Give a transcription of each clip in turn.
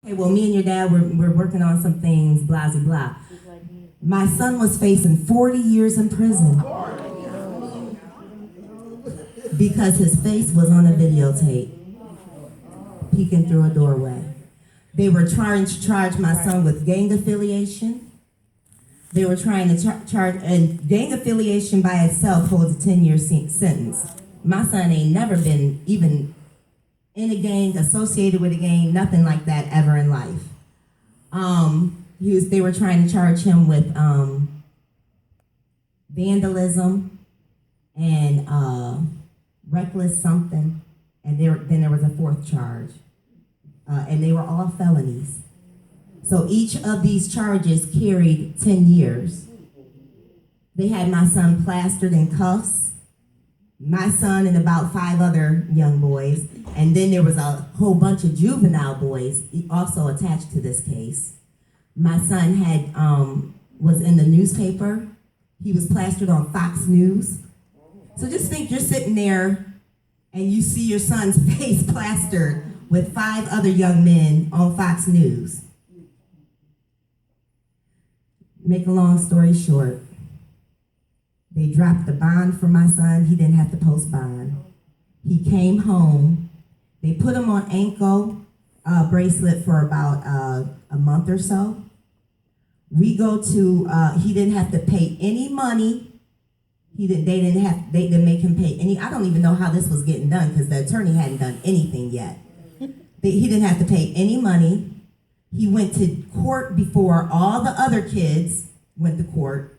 Okay, well, me and your dad, we're working on some things, blah, blah, blah. My son was facing 40 years in prison because his face was on a videotape, peeking through a doorway. They were trying to charge my son with gang affiliation. They were trying to charge, and gang affiliation by itself holds a 10-year sentence. My son ain't never been even in a gang, associated with a gang, nothing like that ever in life. They were trying to charge him with vandalism and reckless something, and then there was a fourth charge, and they were all felonies. So each of these charges carried 10 years. They had my son plastered in cuffs, my son and about 5 other young boys, and then there was a whole bunch of juvenile boys also attached to this case. My son was in the newspaper. He was plastered on Fox News. So just think you're sitting there and you see your son's face plastered with 5 other young men on Fox News. Make a long story short, they dropped the bond for my son. He didn't have to post bond. He came home. They put him on ankle bracelet for about a month or so. We go to, he didn't have to pay any money. They didn't make him pay any, I don't even know how this was getting done because the attorney hadn't done anything yet. He didn't have to pay any money. He went to court before all the other kids went to court.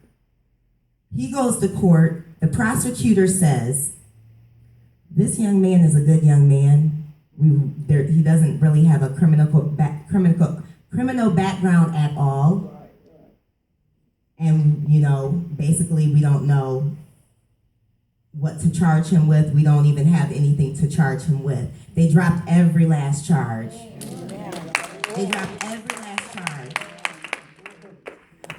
He goes to court. The prosecutor says, this young man is a good young man. He doesn't really have a criminal background at all. And, basically we don't know what to charge him with. We don't even have anything to charge him with. They dropped every last charge. They dropped every last charge.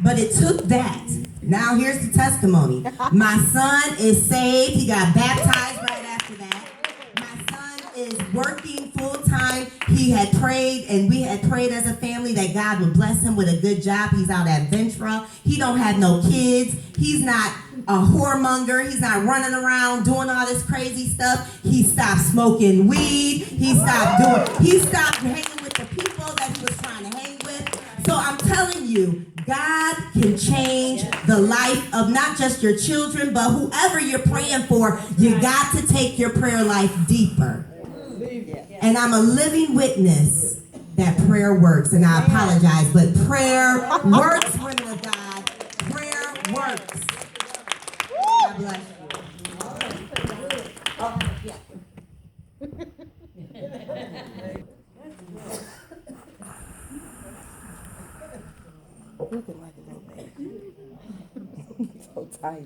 But it took that. Now here's the testimony. My son is saved. He got baptized right after that. My son is working full time. He had prayed, and we had prayed as a family that God would bless him with a good job. He's out at Ventura. He don't have no kids. He's not a whoremonger. He's not running around doing all this crazy stuff. He stopped smoking weed. He stopped hanging with the people that he was trying to hang with. So I'm telling you, God can change the life of not just your children, but whoever you're praying for. You got to take your prayer life deeper. And I'm a living witness that prayer works. And I apologize, but prayer works, women of God. Prayer works. God bless you. Oh, yeah. Looking like a little baby. So tight.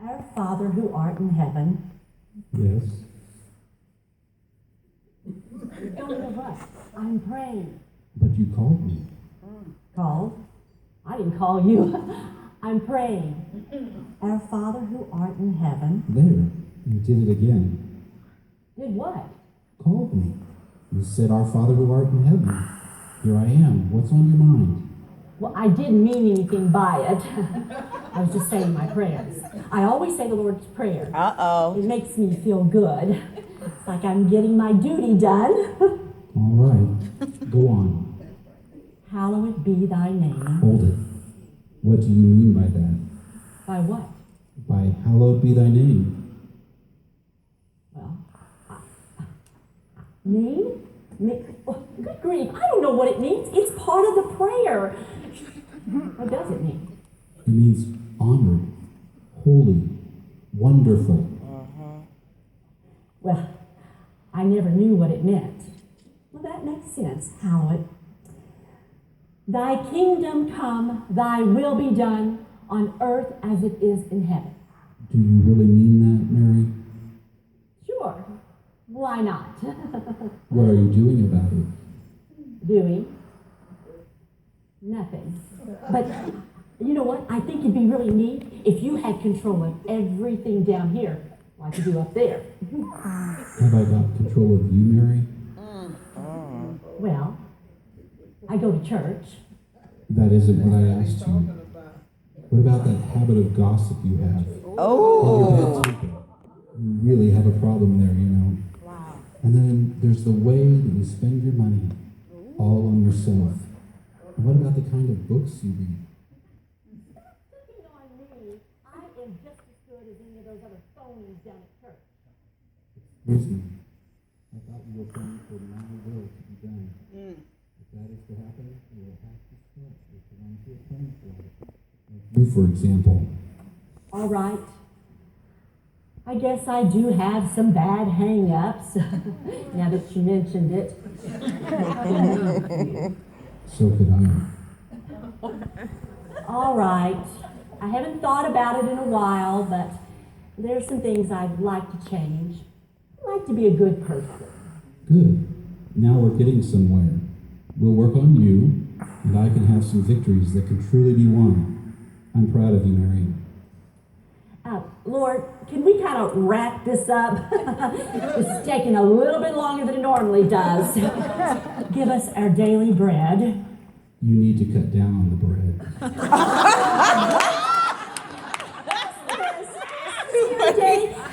Our Father who art in heaven. Yes. Don't give up. I'm praying. But you called me. Called? I didn't call you. I'm praying. Our Father who art in heaven. There. You did it again. Did what? Called me. You said, Our Father who art in heaven. Here I am. What's on your mind? Well, I didn't mean anything by it. I was just saying my prayers. I always say the Lord's Prayer. Uh-oh. It makes me feel good. It's like I'm getting my duty done. All right. Go on. Hallowed be thy name. Hold it. What do you mean by that? By what? By hallowed be thy name. Well, Me? Me? Oh, good grief, I don't know what it means. It's part of the prayer. What does it mean? It means honored, holy, wonderful. Well, I never knew what it meant. Well, that makes sense, Howard. Thy kingdom come, thy will be done on earth as it is in heaven. Do you really mean that, Mary? Sure. Why not? What are you doing about it? Doing nothing. But you know what? I think it'd be really neat if you had control of everything down here, like you do up there. Have I got control of you, Mary? Well, I go to church. That isn't what I asked you. What about that habit of gossip you have? Oh. And your bad temper? You really have a problem there, you know. Wow. And then there's the way that you spend your money, all on yourself. And what about the kind of books you read? Picking on me, I am just as good as any of those other phonies down at church. Excuse me. I thought you were praying for my will to be done. If that is to happen, you will have to start with the ones who are praying for it. Like you, for example. All right. I guess I do have some bad hang-ups, now that you mentioned it. So could I. All right. I haven't thought about it in a while, but there's some things I'd like to change. I'd like to be a good person. Good. Now we're getting somewhere. We'll work on you, and I can have some victories that can truly be won. I'm proud of you, Mary. Lord, can we kind of wrap this up? It's taking a little bit longer than it normally does. Give us our daily bread. You need to cut down on the bread.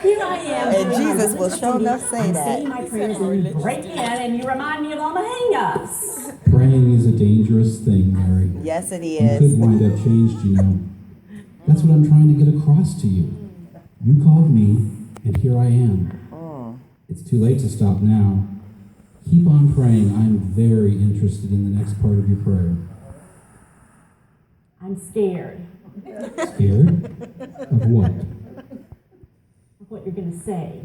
Here I am. And Jesus will sure enough say I'm that. saying my prayers and you break in and you remind me of all my hang-ups. Praying is a dangerous thing, Mary. Yes, it You is. could wind up changed, you know. That's what I'm trying to get across to you. You called me, and here I am. It's too late to stop now. Keep on praying. I'm very interested in the next part of your prayer. I'm scared Scared? Of what? of what you're going to say.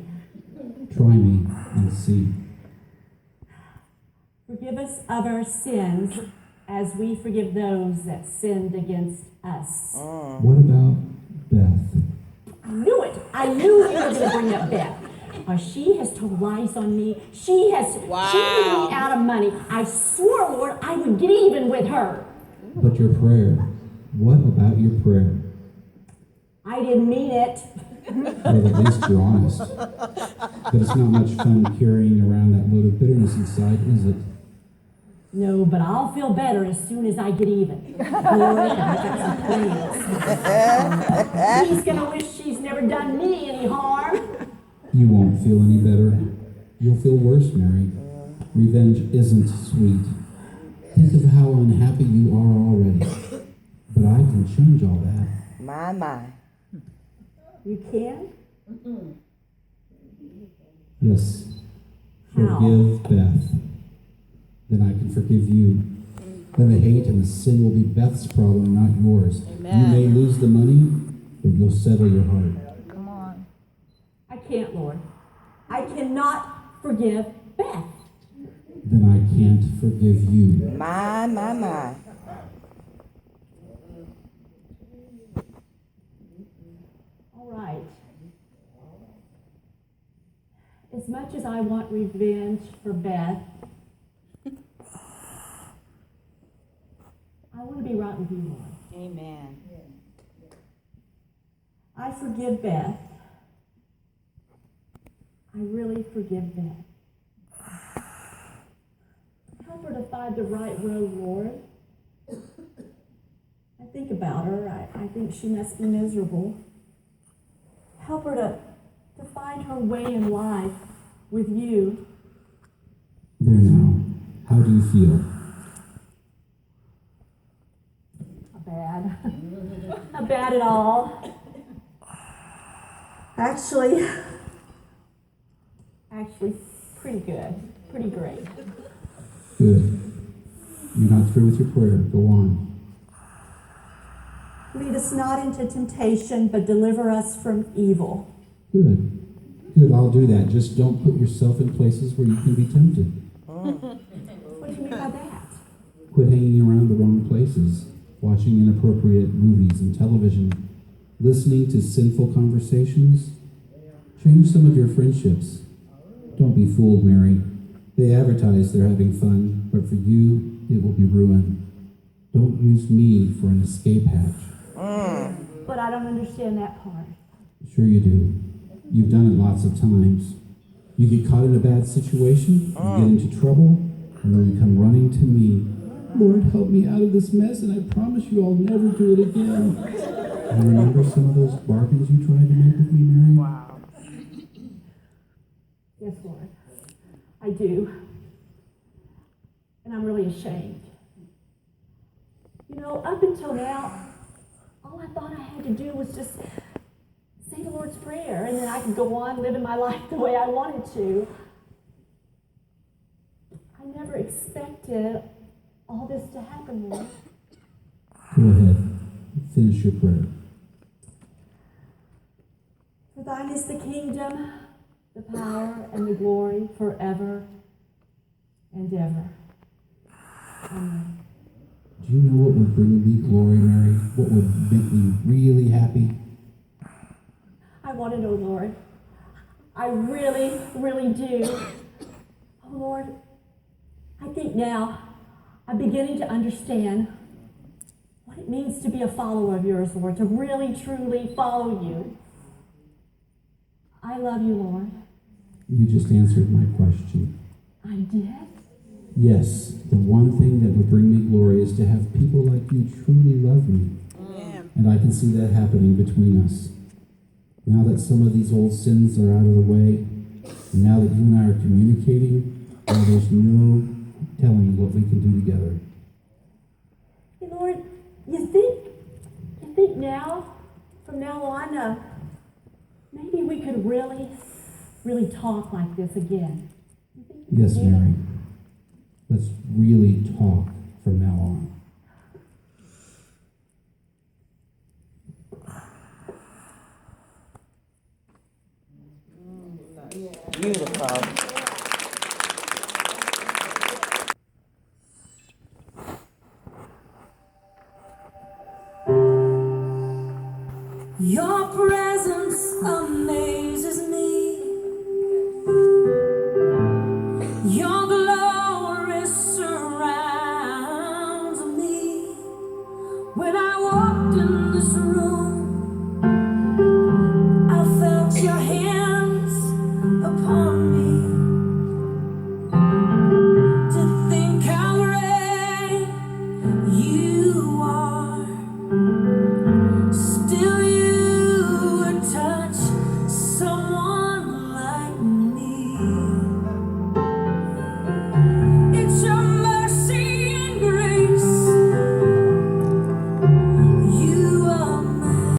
Try me and see. Forgive us of our sins as we forgive those that sinned against us. What about Beth? I knew it. I knew you were going to bring up Beth. She has told lies on me. She has cheated me out of money. I swore, Lord, I would get even with her. But your prayer. What about your prayer? I didn't mean it. Well, at least you're honest. But it's not much fun carrying around that load of bitterness inside, is it? No, but I'll feel better as soon as I get even. Lord, I've got some plans. She's going to wish she's never done me any harm. You won't feel any better. You'll feel worse, Mary. Revenge isn't sweet. Think of how unhappy you are already. But I can change all that. My. You can? Yes. How? Forgive Beth. Then I can forgive you. Then the hate and the sin will be Beth's problem, not yours. Amen. You may lose the money, but you'll settle your heart. Come on. I can't, Lord. I cannot forgive Beth. Then I can't forgive you. My. All right. As much as I want revenge for Beth, I want to be right with you, Lord. Amen. I forgive Beth. I really forgive Beth. Help her to find the right road, Lord. I think about her. I think she must be miserable. Help her to find her way in life with you. There now. How do you feel? Bad. Not bad at all. Actually, pretty good. pretty great. Good. You're not through with your prayer. Go on. Lead us not into temptation, but deliver us from evil. Good. Good, I'll do that. Just don't put yourself in places where you can be tempted. What do you mean by that? Quit hanging around the wrong places, watching inappropriate movies and television, listening to sinful conversations. Change some of your friendships. Don't be fooled, Mary. They advertise they're having fun, but for you, it will be ruin. Don't use me for an escape hatch. But I don't understand that part. Sure you do. You've done it lots of times. You get caught in a bad situation, you get into trouble, and then you come running to me. Lord, help me out of this mess, and I promise you I'll never do it again. You remember some of those bargains you tried to make with me, Mary? Wow. Yes, Lord. I do. And I'm really ashamed. You know, up until now, all I thought I had to do was just say the Lord's Prayer, and then I could go on living my life the way I wanted to. I never expected all this to happen, Lord. Go ahead. Finish your prayer. For thine is the kingdom, the power, and the glory forever and ever. Amen. Do you know what would bring me glory, Mary? What would make me really happy? I want to know, Lord. I really, really do. Oh, Lord, I think now I'm beginning to understand what it means to be a follower of yours, Lord, to really, truly follow you. I love you, Lord. You just answered my question. I did? Yes, the one thing that would bring me glory is to have people like you truly love me. And I can see that happening between us. Now that some of these old sins are out of the way, and now that you and I are communicating, well, there's no telling what we can do together. Hey, Lord, you think now, from now on, maybe we could really, really talk like this again? You think we Yes, could do that? Mary. Let's really talk from now on. Beautiful. Your prayer